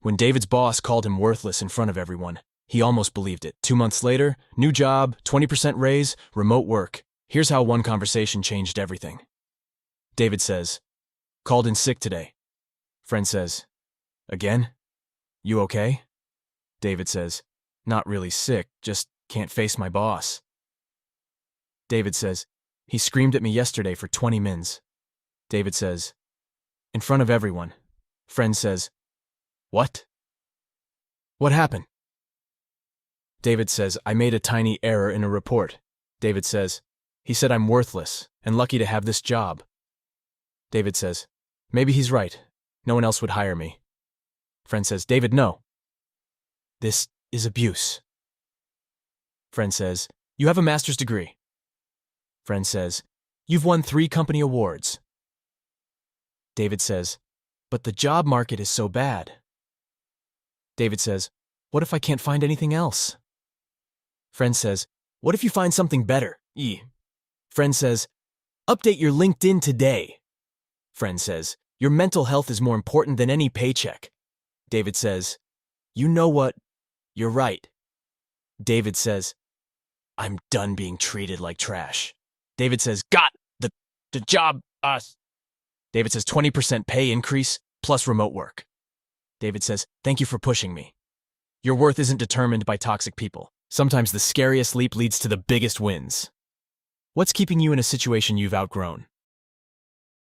When David's boss called him worthless in front of everyone, he almost believed it. 2 months later, new job, 20% raise, remote work. Here's how one conversation changed everything. David says, "Called in sick today." Friend says, "Again? You okay?" David says, "Not really sick, just can't face my boss." David says, "He screamed at me yesterday for 20 mins." David says, "In front of everyone." Friend says, "What? What happened?" David says, "I made a tiny error in a report." David says, "He said I'm worthless and lucky to have this job." David says, "Maybe he's right. No one else would hire me." Friend says, "David, no. This is abuse." Friend says, "You have a master's degree." Friend says, "You've won 3 company awards." David says, "But the job market is so bad." David says, "What if I can't find anything else?" Friend says, "What if you find something better? Friend says, "Update your LinkedIn today." Friend says, "Your mental health is more important than any paycheck." David says, "You know what? You're right." David says, "I'm done being treated like trash." David says, "Got the job, us." David says, 20% pay increase plus remote work. David says, "Thank you for pushing me. Your worth isn't determined by toxic people. Sometimes the scariest leap leads to the biggest wins." What's keeping you in a situation you've outgrown?